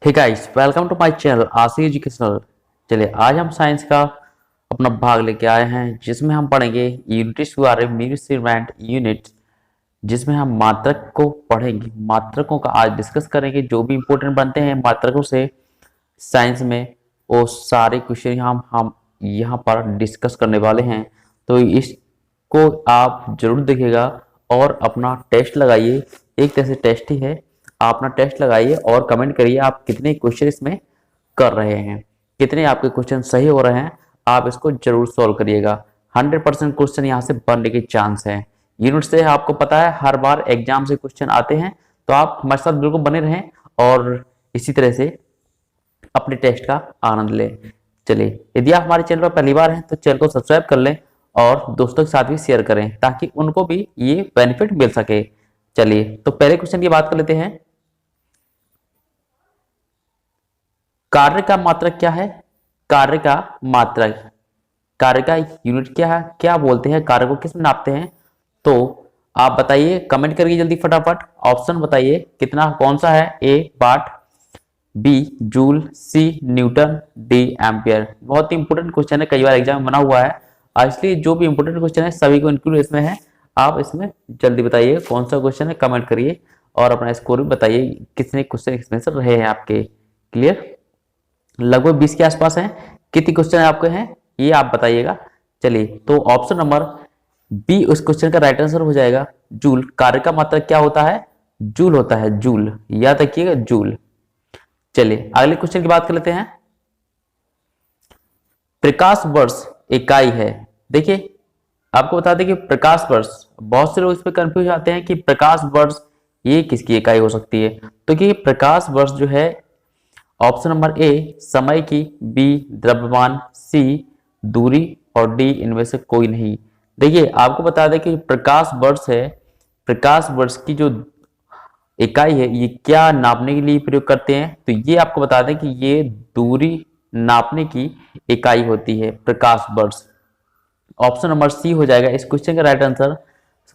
Hey guys, welcome to my channel Aashi educational. चलिए आज हम साइंस का अपना भाग लेके आए हैं जिसमें हम पढ़ेंगे यूनिट्स के बारे में, मेजरमेंट यूनिट्स, जिसमें हम मात्रक को पढ़ेंगे। मात्रकों का आज डिस्कस करेंगे, जो भी इंपॉर्टेंट बनते हैं मात्रकों से साइंस में, वो सारे क्वेश्चन हम यहाँ पर डिस्कस करने वाले हैं। तो इसको आप जरूर देखिएगा और अपना टेस्ट लगाइए। एक तरह से टेस्ट ही है, आप अपना टेस्ट लगाइए और कमेंट करिए आप कितने क्वेश्चन इसमें कर रहे हैं, कितने आपके क्वेश्चन सही हो रहे हैं। आप इसको जरूर सॉल्व करिएगा। 100% क्वेश्चन यहाँ से बनने के चांस है। यूनिट से आपको पता है हर बार एग्जाम से क्वेश्चन आते हैं, तो आप हमारे साथ बिल्कुल बने रहें और इसी तरह से अपने टेस्ट का आनंद लें। चलिए, यदि आप हमारे चैनल पर पहली बार हैं तो चैनल को सब्सक्राइब कर लें और दोस्तों के साथ भी शेयर करें ताकि उनको भी ये बेनिफिट मिल सके। चलिए, तो पहले क्वेश्चन की बात कर लेते हैं। कार्य का मात्रक क्या है? कार्य का मात्रक, कार्य का यूनिट क्या है, क्या बोलते हैं, कार्य को किस में नापते हैं? तो आप बताइए, कमेंट करिए जल्दी फटाफट। ऑप्शन बताइए कितना, कौन सा है? ए वाट, बी जूल, सी न्यूटन, डी एम्पियर। बहुत ही इंपॉर्टेंट क्वेश्चन है, कई बार एग्जाम में बना हुआ है, इसलिए जो भी इंपॉर्टेंट क्वेश्चन है सभी को इंक्लूड इसमें है। आप इसमें जल्दी बताइए कौन सा क्वेश्चन है, कमेंट करिए और अपना स्कोर भी बताइए कितने क्वेश्चन इसमें से रहे हैं आपके। क्लियर? लगभग 20 के आसपास हैं। कितने क्वेश्चन आपके हैं ये आप बताइएगा। चलिए, तो ऑप्शन नंबर बी उस क्वेश्चन का राइट आंसर हो जाएगा। जूल। कार्य का मात्रक क्या होता है? जूल होता है, जूल, याद रखिएगा, जूल। चलिए अगले क्वेश्चन की बात कर लेते हैं। प्रकाश वर्ष इकाई है। देखिए, आपको बता दें कि प्रकाश वर्ष, बहुत से लोग इस पर कंफ्यूज आते हैं कि प्रकाश वर्ष ये किसकी इकाई हो सकती है। तो कि प्रकाश वर्ष जो है, ऑप्शन नंबर ए समय की, बी द्रव्यमान, सी दूरी और डी इनमें से कोई नहीं। देखिए, आपको बता दें कि प्रकाश वर्ष है, प्रकाश वर्ष की जो इकाई है ये क्या नापने के लिए प्रयोग करते हैं? तो ये आपको बता दें कि ये दूरी नापने की इकाई होती है, प्रकाश वर्ष। ऑप्शन नंबर सी हो जाएगा इस क्वेश्चन का राइट आंसर।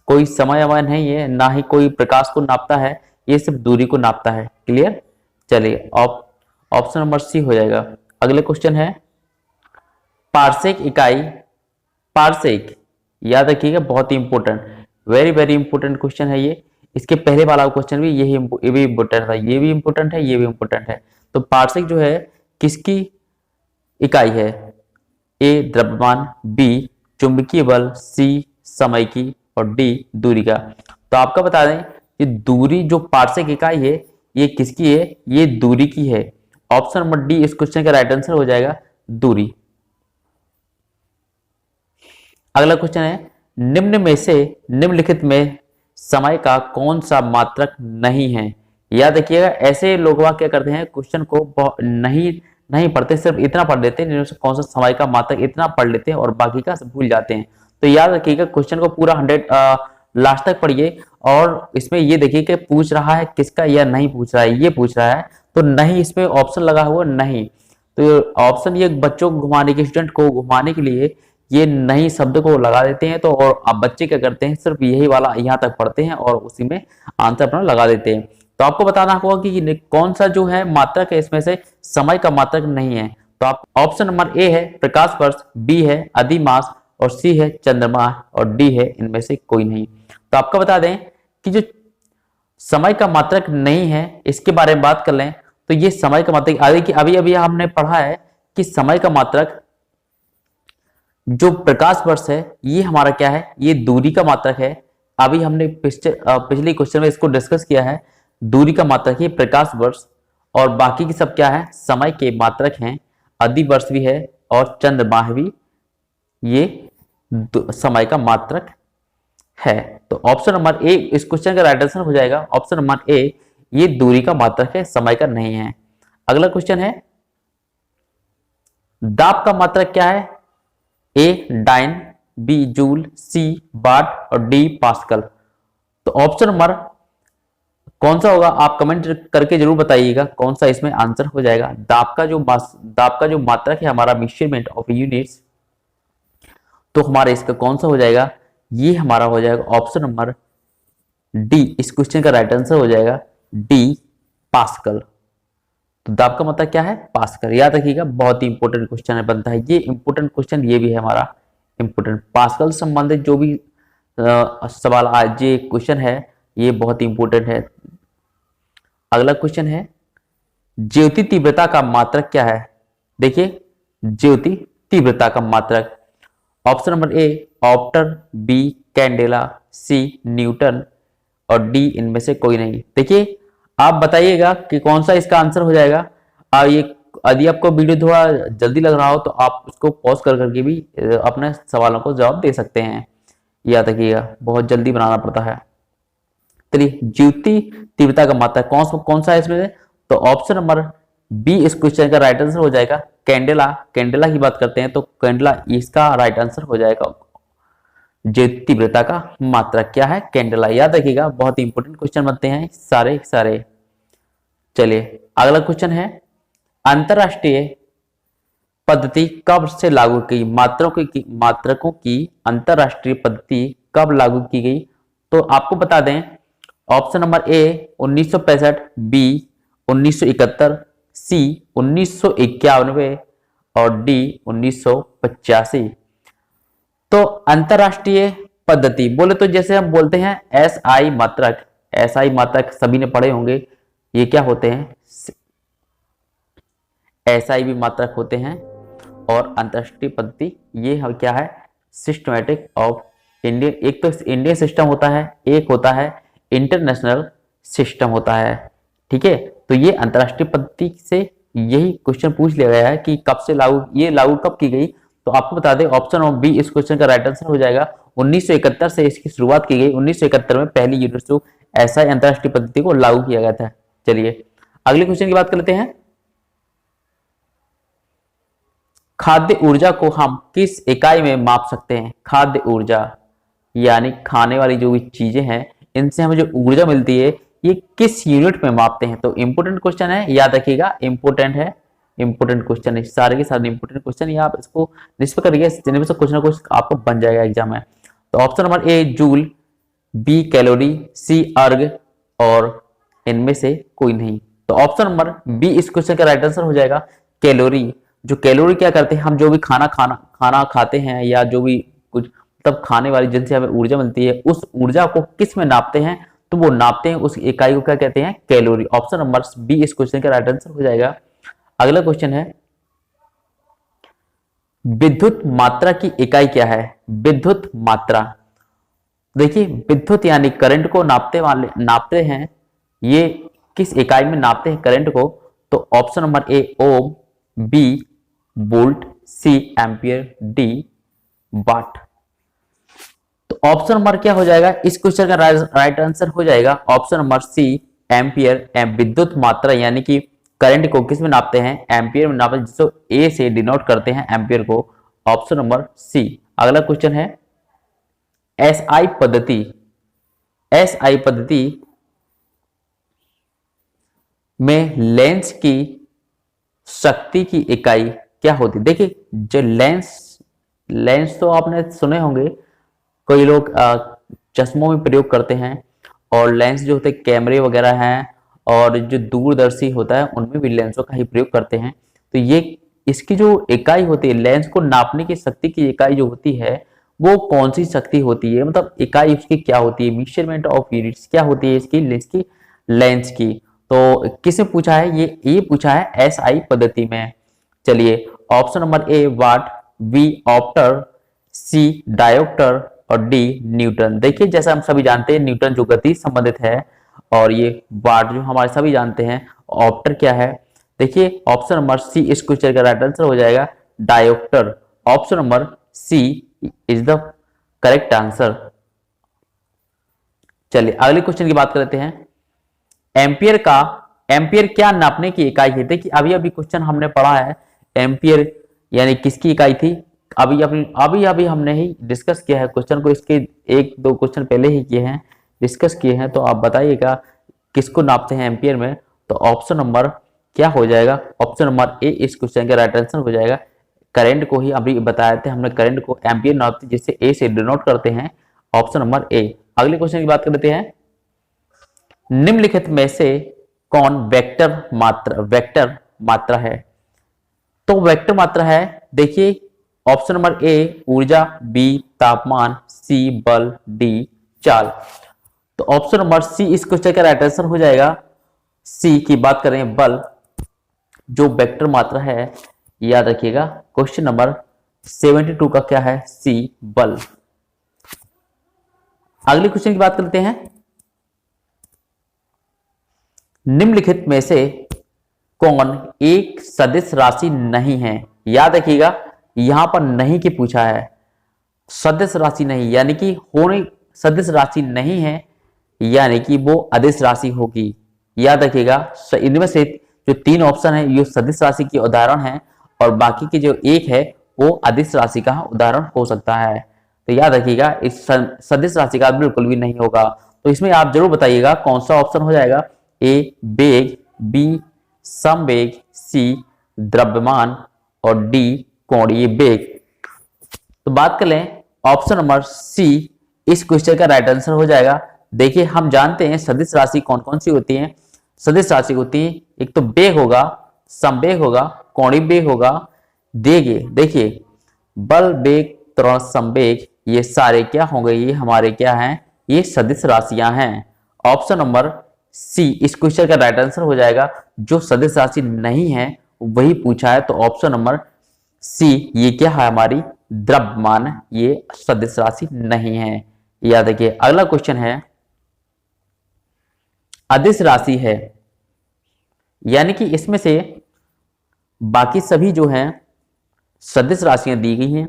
कोई समय अवय नहीं है, ना ही कोई प्रकाश को नापता है, ये सिर्फ दूरी को नापता है। क्लियर? चलिए, ऑप्शन नंबर सी हो जाएगा। अगले क्वेश्चन है पारसेक इकाई। पारसेक, याद रखिएगा, बहुत ही important, very very important question है ये। इसके पहले वाला क्वेश्चन भी यही, ये भी इंपॉर्टेंट था, ये भी इंपॉर्टेंट है, ये भी इंपॉर्टेंट है। तो पारसेक जो है किसकी इकाई है? ए द्रव्यमान, बी चुंबकीय बल, सी समय की और डी दूरी का। तो आपका बता दें कि दूरी जो पारसेक इकाई है ये किसकी है? ये दूरी की है। ऑप्शन नंबर डी इस क्वेश्चन का राइट आंसर हो जाएगा, दूरी। अगला क्वेश्चन है निम्न में से निम्नलिखित में समय का कौन सा मात्रक नहीं है? याद रखिएगा, ऐसे लोग क्या करते हैं, क्वेश्चन को नहीं पढ़ते, सिर्फ इतना पढ़ लेते हैं, कौन सा समय का मात्रक, इतना पढ़ लेते हैं और बाकी का भूल जाते हैं। तो याद रखिएगा, क्वेश्चन को पूरा 100 लास्ट तक पढ़िए और इसमें ये देखिए कि पूछ रहा है किसका या नहीं पूछ रहा है। ये पूछ रहा है तो नहीं, इसमें ऑप्शन लगा हुआ नहीं। तो ऑप्शन ये बच्चों को घुमाने के, स्टूडेंट को घुमाने के लिए ये नहीं शब्द को लगा देते हैं। तो और अब बच्चे क्या करते हैं, सिर्फ यही वाला यहाँ तक पढ़ते हैं और उसी में आंसर अपना लगा देते हैं। तो आपको बताना होगा कि कौन सा जो है मात्रक है इसमें से समय का मात्रक नहीं है। तो आप ऑप्शन नंबर ए है प्रकाश वर्ष, बी है अधिमास और सी है चंद्रमा और डी है इनमें से कोई नहीं। तो आपको बता दें कि जो समय का मात्रक नहीं है इसके बारे में बात कर लें तो ये समय का मात्रक अभी अभी हमने पढ़ा है कि समय का मात्रक जो प्रकाश वर्ष है ये हमारा क्या है, ये दूरी का मात्रक है। अभी हमने पिछले क्वेश्चन में इसको डिस्कस किया है। दूरी का मात्रक ये प्रकाश वर्ष और बाकी की सब क्या है, समय के मात्रक हैं। अधिवर्ष भी है और चंद्रमाह भी ये समय का मात्रक है। तो ऑप्शन नंबर ए इस क्वेश्चन का राइट आंसर हो जाएगा। ऑप्शन नंबर ए ये दूरी का मात्रक है, समय का नहीं है। अगला क्वेश्चन है दाब का मात्रक क्या है? ए डाइन, बी जूल, सी वाट और डी पास्कल। तो ऑप्शन नंबर कौन सा होगा आप कमेंट करके जरूर बताइएगा कौन सा इसमें आंसर हो जाएगा। दाब का जो मात्रक है हमारा, मेजरमेंट ऑफ यूनिट्स, तो हमारा इसका कौन सा हो जाएगा? ये हमारा हो जाएगा ऑप्शन नंबर डी। इस क्वेश्चन का राइट आंसर हो जाएगा डी पास्कल। तो दाब का मतलब क्या है, पास कर। याद रखिएगा, बहुत ही इंपॉर्टेंट क्वेश्चन है, बनता है ये इंपॉर्टेंट क्वेश्चन, ये भी है हमारा इंपॉर्टेंट। पास्कल से संबंधित जो भी सवाल आज ये क्वेश्चन है, ये बहुत ही इंपॉर्टेंट है। अगला क्वेश्चन है, ज्योति तीव्रता का मात्रक क्या है? देखिए, ज्योति तीव्रता का मात्रक, ऑप्शन नंबर ए ऑप्टर, बी कैंडेला, सी न्यूटन और डी इनमें से कोई नहीं। देखिए, आप बताइएगा कि कौन सा इसका आंसर हो जाएगा। ये यदि आपको वीडियो थोड़ा जल्दी लग रहा हो तो आप उसको पॉज कर करके भी अपने सवालों को जवाब दे सकते हैं। याद रखिएगा, बहुत जल्दी बनाना पड़ता है। चलिए, ज्योति तीव्रता का मात्रक कौन सा है इसमें से? तो ऑप्शन नंबर बी इस क्वेश्चन का राइट आंसर हो जाएगा, कैंडेला। कैंडेला की बात करते हैं तो कैंडेला इसका राइट आंसर हो जाएगा। ज्योति तीव्रता का मात्रक क्या है? कैंडेला। याद रखिएगा, बहुत ही इंपॉर्टेंट क्वेश्चन बनते हैं सारे सारे। चलिए, अगला क्वेश्चन है, अंतरराष्ट्रीय पद्धति कब से लागू की? मात्रकों की अंतरराष्ट्रीय पद्धति कब लागू की गई? तो आपको बता दें, ऑप्शन नंबर ए 1965, बी 1971, सी 1991 और डी 1985। तो अंतरराष्ट्रीय पद्धति बोले तो जैसे हम बोलते हैं एसआई मात्रक, एसआई मात्रक सभी ने पढ़े होंगे, ये क्या होते हैं? एसआई भी मात्रक होते हैं। और अंतरराष्ट्रीय पद्धति ये क्या है? सिस्टमैटिक ऑफ इंडियन, एक तो इंडियन सिस्टम होता है, एक होता है इंटरनेशनल सिस्टम होता है। ठीक है, तो ये अंतरराष्ट्रीय पद्धति से यही क्वेश्चन पूछ लिया गया है कि कब से लागू कब की गई। तो आपको बता दें, ऑप्शन ऑफ बी इस क्वेश्चन का राइट आंसर हो जाएगा। 1971 से इसकी शुरुआत की गई। 1971 में पहली यूनेस्को ऐसा अंतरराष्ट्रीय पद्धति को लागू किया गया था। चलिए, अगले क्वेश्चन की बात कर लेते हैं। खाद्य ऊर्जा को हम किस इकाई में माप सकते हैं? खाद्य ऊर्जा यानी खाने वाली जो भी चीजें हैं, इनसे हमें जो ऊर्जा मिलती है, ये किस यूनिट में मापते हैं? तो इंपोर्टेंट क्वेश्चन है, याद रखिएगा, इंपोर्टेंट है, इंपोर्टेंट क्वेश्चन है, सारे के सारे इंपोर्टेंट क्वेश्चन। ये आप इसको निष्पक्ष करिए, जिनमें से कुछ ना कुछ आपको बन जाएगा एग्जाम में। तो option number A joule, B calorie, C erg और इनमें से कोई नहीं। तो ऑप्शन नंबर बी इस क्वेश्चन का राइट आंसर हो जाएगा, कैलोरी। जो कैलोरी क्या करते हैं, हम जो भी खाना खाते हैं या जो भी कुछ मतलब खाने वाली जिनसे हमें ऊर्जा मिलती है, उस ऊर्जा को किस में नापते हैं? तो वो नापते हैं उस इकाई को क्या कहते हैं? कैलोरी। ऑप्शन नंबर बी इस क्वेश्चन का राइट आंसर हो जाएगा। अगला क्वेश्चन है, विद्युत मात्रा की इकाई क्या है? विद्युत मात्रा, देखिए, विद्युत यानी करंट को नापते हैं, ये किस इकाई में नापते हैं करंट को? तो option number A ohm, B volt, C ampere, D watt. तो ऑप्शन नंबर क्या हो जाएगा इस क्वेश्चन का? राइट आंसर हो जाएगा ऑप्शन नंबर सी एम्पियर। विद्युत मात्रा यानी कि करंट को किस में नापते हैं? एम्पियर में नापते हैं, जिसको ए से डिनोट करते हैं एम्पियर को। Option number C. अगला क्वेश्चन है, एसआई पद्धति, एसआई पद्धति में लेंस की शक्ति की इकाई क्या होती है? देखिए, जो लेंस तो आपने सुने होंगे, कई लोग चश्मों में प्रयोग करते हैं, और लेंस जो होते हैं कैमरे वगैरह हैं, और जो दूरदर्शी होता है उनमें भी लेंसों का ही प्रयोग करते हैं। तो ये इसकी जो इकाई होती है, लेंस को नापने की शक्ति की इकाई जो होती है, वो कौन सी शक्ति होती है? मतलब इकाई उसकी क्या होती है? मेजरमेंट ऑफ यूनिट्स क्या होती है इसकी? लेंस की। तो किसने पूछा है? ये पूछा है एसआई पद्धति में। चलिए, option number A watt, B ऑप्टर, सी डायोप्टर और डी न्यूटन। देखिए, जैसा हम सभी जानते हैं, न्यूटन जो गति संबंधित है, और ये वाट जो हमारे सभी जानते हैं। ऑप्टर क्या है? देखिए, ऑप्शन नंबर सी इस क्वेश्चन का राइट आंसर हो जाएगा, dioptre. Option number C is the correct answer. चलिए, अगले क्वेश्चन की बात कर लेते हैं। एम्पियर क्या नापने की इकाई है? देखिए, अभी क्वेश्चन हमने पढ़ा है, एम्पियर यानी किसकी इकाई थी? अभी हमने ही डिस्कस किया है क्वेश्चन को, इसके एक दो क्वेश्चन पहले ही किए हैं, डिस्कस किए हैं। तो आप बताइएगा किसको नापते हैं एम्पियर में? तो ऑप्शन नंबर क्या हो जाएगा? ऑप्शन नंबर ए इस क्वेश्चन का राइट आंसर हो जाएगा। करंट को ही अभी बताए थे हमने, करंट को एम्पियर नापते जिससे ए से डिनोट करते हैं। ऑप्शन नंबर ए। अगले क्वेश्चन की बात कर लेते हैं। निम्नलिखित में से कौन वेक्टर मात्रा है? तो वेक्टर मात्रा है, देखिए ऑप्शन नंबर ए ऊर्जा, बी तापमान, सी बल, डी चाल। तो ऑप्शन नंबर सी इस क्वेश्चन का राइट आंसर हो जाएगा। सी की बात करें बल, जो वेक्टर मात्रा है, याद रखिएगा क्वेश्चन नंबर 72 का क्या है? सी बल। अगले क्वेश्चन की बात करते हैं। निम्नलिखित में से कौन एक सदिश राशि नहीं है? याद रखिएगा यहां पर नहीं की पूछा है, सदिश राशि नहीं यानी कि होने सदिश राशि नहीं है, यानी कि वो अदिश राशि होगी। याद रखिएगा इनमें से जो 3 ऑप्शन है ये सदिश राशि की उदाहरण है और बाकी के जो एक है वो अदिश राशि का उदाहरण हो सकता है। तो याद रखिएगा इस सदिश राशि का बिल्कुल भी नहीं होगा। तो इसमें आप जरूर बताइएगा कौन सा ऑप्शन हो जाएगा? ए वेग, बी समवेग, सी द्रव्यमान और डी कोणीय वेग। तो बात कर लें ऑप्शन नंबर सी इस क्वेश्चन का राइट आंसर हो जाएगा। देखिए हम जानते हैं सदिश राशि कौन कौन सी होती हैं। सदिश राशि होती है एक तो वेग होगा, संवेग होगा, कोणीय वेग होगा। देखिए बल, वेग, त्वरण, संवेग ये सारे क्या होंगे? ये हमारे क्या हैं? ये सदिश राशियां हैं। ऑप्शन नंबर सी इस क्वेश्चन का राइट आंसर हो जाएगा। जो सदिश राशि नहीं है वही पूछा है, तो ऑप्शन नंबर सी ये क्या है? हमारी द्रव्यमान, ये सदिश राशि नहीं है। याद रखिए अगला क्वेश्चन है, अदिश राशि है यानी कि इसमें से बाकी सभी जो हैं सदिश राशियां दी गई हैं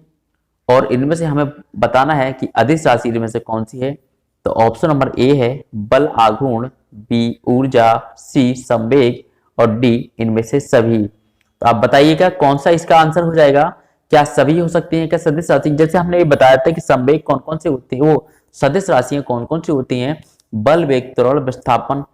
और इनमें से हमें बताना है कि अदिश राशि इनमें से कौन सी है। तो ऑप्शन नंबर ए है बल आघूर्ण, बी ऊर्जा, सी संवेग और डी इनमें से सभी। तो आप बताइएगा कौन सा इसका आंसर हो जाएगा? क्या सभी हो सकती हैं? क्या सदिश राशि? जैसे हमने ये बताया था कि संवेग कौन कौन से होते हैं, वो सदिश राशियां कौन कौन सी होती हैं? बल, वेग, त्वरण, विस्थापन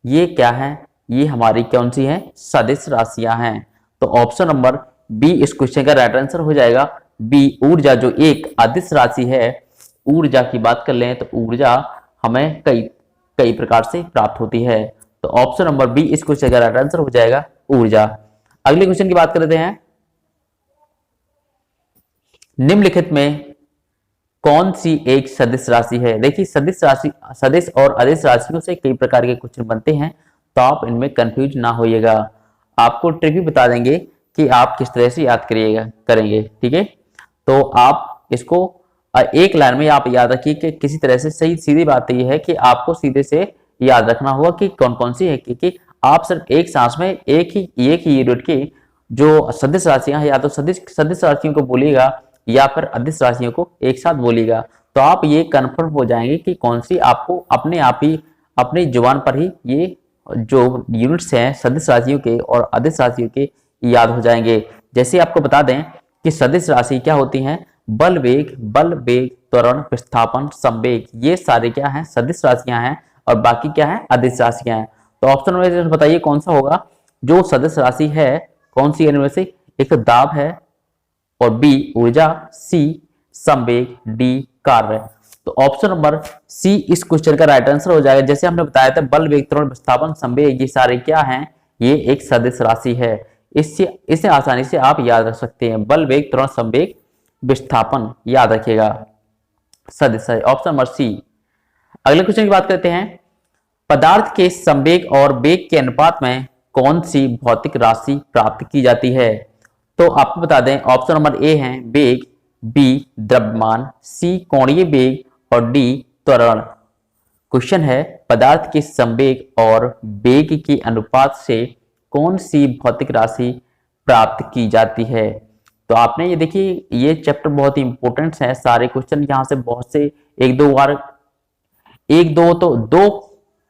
ये क्या है? ये हमारी कौन सी है? सदिश राशियां हैं। तो ऑप्शन नंबर बी इस क्वेश्चन का राइट आंसर हो जाएगा। बी ऊर्जा जो एक अदिश राशि है, ऊर्जा की बात कर लें तो ऊर्जा हमें कई प्रकार से प्राप्त होती है। तो ऑप्शन नंबर बी इस क्वेश्चन का राइट आंसर हो जाएगा ऊर्जा। अगले क्वेश्चन की बात करते हैं, निम्नलिखित में कौन सी एक सदिश राशि है? देखिए सदिश राशि, सदिश और अदिश राशियों से कई प्रकार के क्वेश्चन बनते हैं, तो आप इनमें कंफ्यूज ना होइएगा। आपको ट्रिक भी बता देंगे कि आप किस तरह से याद करेंगे। ठीक है, तो आप इसको एक लाइन में आप याद रखिए कि किसी तरह से सही सीधी बात यह है कि आपको सीधे से याद रखना होगा कि कौन कौन सी है, क्योंकि आप सिर्फ एक सांस में एक ही यूनिट की जो सदिश राशियां हैं या तो सदिश राशियों को बोलिएगा या फिर अदिश राशियों को एक साथ बोलिएगा, तो आप ये कंफर्म हो जाएंगे कि कौन सी आपको अपने आप ही अपनी जुबान पर ही ये जो यूनिट्स हैं सदिश राशियों के और अदिश राशियों के याद हो जाएंगे। जैसे आपको बता दें कि सदिश राशि क्या होती हैं? बल वेग त्वरण, विस्थापन, संवेग ये सारे क्या हैं? सदिश राशियां हैं और बाकी क्या है? अदिश राशियां हैं। तो ऑप्शन में बताइए कौन सा होगा जो सदिश राशि है? कौन सी इनमें से? एक दाब है और बी ऊर्जा, सी संवेग, डी कार्य। तो ऑप्शन नंबर सी इस क्वेश्चन का राइट आंसर हो जाएगा। जैसे हमने बताया था बल, वेग, त्वरण, विस्थापन, संवेग ये सारे क्या हैं? ये एक सदिश राशि है। इसे आसानी से आप याद रख सकते हैं। बल, वेग, त्वरण, संवेग, विस्थापन याद रखिएगा सदिश है। Option number C. अगले क्वेश्चन की बात करते हैं, पदार्थ के संवेग और वेग के अनुपात में कौन सी भौतिक राशि प्राप्त की जाती है? तो आपको बता दें ऑप्शन नंबर ए है वेग, बी द्रव्यमान, सी कोणीय वेग और डी त्वरण। क्वेश्चन है पदार्थ के संवेग और वेग के अनुपात से कौन सी भौतिक राशि प्राप्त की जाती है? तो आपने ये देखिए ये चैप्टर बहुत ही इंपॉर्टेंट है। सारे क्वेश्चन यहाँ से बहुत से एक दो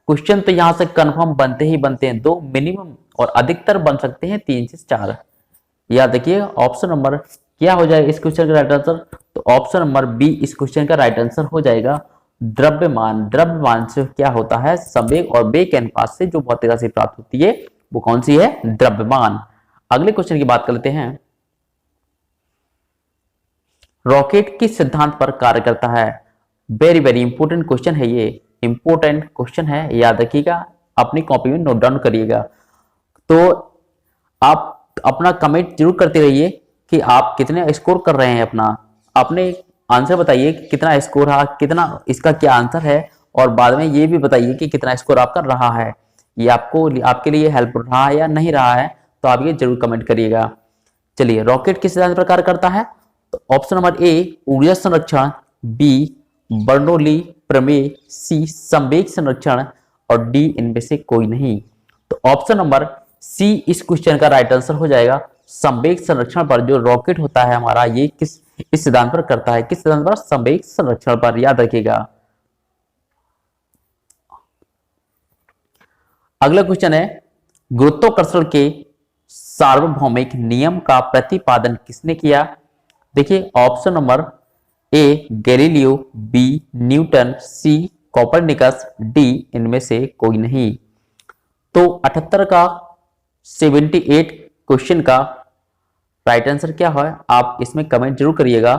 क्वेश्चन तो यहाँ से कंफर्म बनते ही बनते हैं, 2 मिनिमम और अधिकतर बन सकते हैं 3 से 4। याद रखिए ऑप्शन नंबर क्या हो जाएगा इस क्वेश्चन का राइट आंसर? तो ऑप्शन नंबर बी इस क्वेश्चन का राइट आंसर हो जाएगा द्रव्यमान। द्रव्यमान से क्या होता है? संवेग और वेग के अनुपात से जो भौतिक राशि प्राप्त होती है वो कौन सी है? द्रव्यमान। अगले क्वेश्चन की बात कर लेते हैं, रॉकेट किस सिद्धांत पर कार्य करता है? वेरी इंपोर्टेंट क्वेश्चन है, ये इंपोर्टेंट क्वेश्चन है, याद रखिएगा। अपनी कॉपी में नोट डाउन करिएगा। तो आप अपना कमेंट जरूर करते रहिए कि आप कितने स्कोर कर रहे हैं, अपने आंसर बताइए कि कितना स्कोर है, कितना इसका क्या आंसर है, और बाद में ये भी बताइए कि कितना स्कोर आपका रहा है। ये आपके लिए हेल्प रहा है या नहीं रहा है, तो आप ये जरूर कमेंट करिएगा। चलिए, रॉकेट किस सिद्धांत पर कार्य करता है? तो ऑप्शन नंबर ए ऊर्जा संरक्षण, बी बर्नौली प्रमेय, सी संवेग संरक्षण, और डी इनमें से कोई नहीं। तो ऑप्शन नंबर सी इस क्वेश्चन का राइट आंसर हो जाएगा। संवेग संरक्षण पर जो रॉकेट होता है हमारा, ये इस सिद्धांत पर करता है। किस सिद्धांत पर? संवेग संरक्षण पर, याद रखिएगा। अगला क्वेश्चन है, गुरुत्वाकर्षण के सार्वभौमिक नियम का प्रतिपादन किसने किया? देखिए, option number A Galileo, B Newton, C Copernicus, D इनमें से कोई नहीं। तो 78 का 78 क्वेश्चन का राइट आंसर क्या है, आप इसमें कमेंट जरूर करिएगा।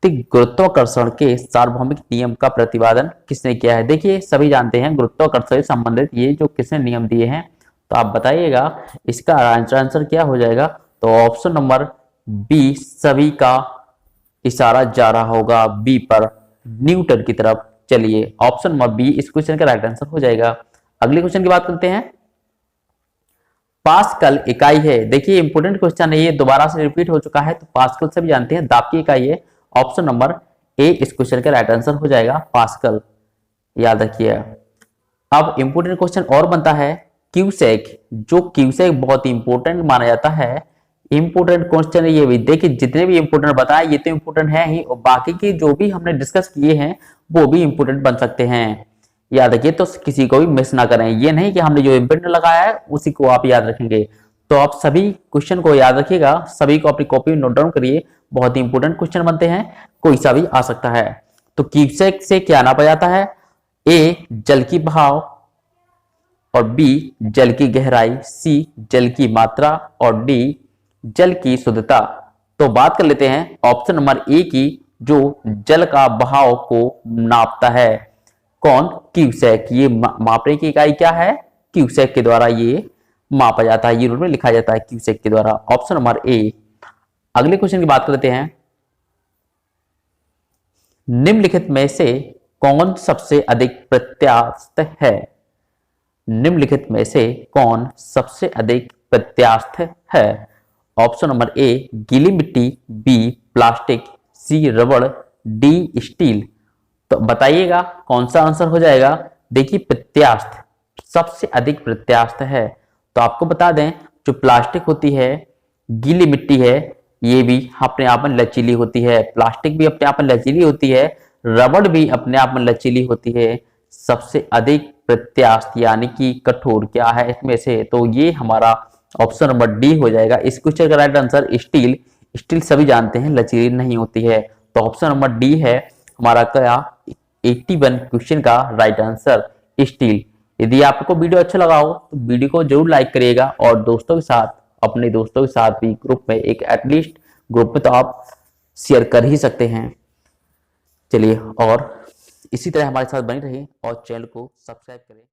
तो गुरुत्वाकर्षण के सार्वभौमिक नियम का प्रतिपादन किसने किया है? देखिए, सभी जानते हैं गुरुत्वाकर्षण से संबंधित ये जो किसने नियम दिए हैं, तो आप बताइएगा इसका आंसर क्या हो जाएगा। तो ऑप्शन नंबर बी, सभी का इशारा जा रहा होगा बी पर, न्यूटन की तरफ। चलिए, ऑप्शन नंबर बी इस क्वेश्चन का राइट आंसर हो जाएगा। अगले क्वेश्चन की बात करते हैं। पास्कल इकाई है, देखिए इंपोर्टेंट क्वेश्चन है ये, दोबारा से रिपीट हो चुका है। तो पास्कल सभी जानते हैं दाब की इकाई है। ऑप्शन नंबर ए इस क्वेश्चन का राइट आंसर हो जाएगा, पास्कल, याद रखिए। अब इंपोर्टेंट क्वेश्चन और बनता है क्यूसेक, जो क्यूसेक बहुत इंपोर्टेंट माना जाता है। इंपोर्टेंट क्वेश्चन है ये भी। देखिए, जितने भी इंपोर्टेंट बताए ये तो इंपोर्टेंट है ही, और बाकी के जो भी हमने डिस्कस किए हैं वो भी इंपोर्टेंट बन सकते हैं, याद रखिए। तो किसी को भी मिस ना करें, ये नहीं कि हमने जो इंपोर्टेंट लगाया है उसी को आप याद रखेंगे। तो आप सभी क्वेश्चन को याद रखिएगा, सभी को अपनी कॉपी में नोट डाउन करिए, बहुत ही इंपोर्टेंट क्वेश्चन बनते हैं, कोई सा भी आ सकता है। तो क्यूसेक से क्या नापा जाता है? ए जल की बहाव, और बी जल की गहराई, सी जल की मात्रा, और डी जल की शुद्धता। तो बात कर लेते हैं ऑप्शन नंबर ए की, जो जल का बहाव को नापता है। कौन? क्यूसेक। ये मापने की इकाई क्या है? क्यूसेक के द्वारा ये मापा जाता है, यूनिट में लिखा जाता है क्यूसेक के द्वारा। ऑप्शन नंबर ए। अगले क्वेश्चन की बात करते हैं। निम्नलिखित में से कौन सबसे अधिक प्रत्यास्थ है? निम्नलिखित में से कौन सबसे अधिक प्रत्यास्थ है? ऑप्शन नंबर ए गीली मिट्टी, बी प्लास्टिक, सी रबड़, डी स्टील। तो बताइएगा कौन सा आंसर हो जाएगा। देखिए, प्रत्यास्थ, सबसे अधिक प्रत्यास्थ है। तो आपको बता दें, जो प्लास्टिक होती है, गीली मिट्टी है, ये भी अपने आप में लचीली होती है। प्लास्टिक भी अपने आप में लचीली होती है, रबड़ भी अपने आप में लचीली होती है। सबसे अधिक प्रत्यास्थ यानी कि कठोर क्या है इसमें से? तो ये हमारा ऑप्शन नंबर डी हो जाएगा। इस क्वेश्चन का राइट आंसर स्टील। स्टील सभी जानते हैं लचीली नहीं होती है। तो ऑप्शन नंबर डी है हमारा क्या 81 क्वेश्चन का राइट आंसर, स्टील। यदि आपको वीडियो अच्छा लगा हो तो वीडियो को जरूर लाइक करिएगा, और दोस्तों के साथ, अपने दोस्तों के साथ भी ग्रुप में, एक एटलीस्ट ग्रुप में तो आप शेयर कर ही सकते हैं। चलिए, और इसी तरह हमारे साथ बने रहिए और चैनल को सब्सक्राइब करें।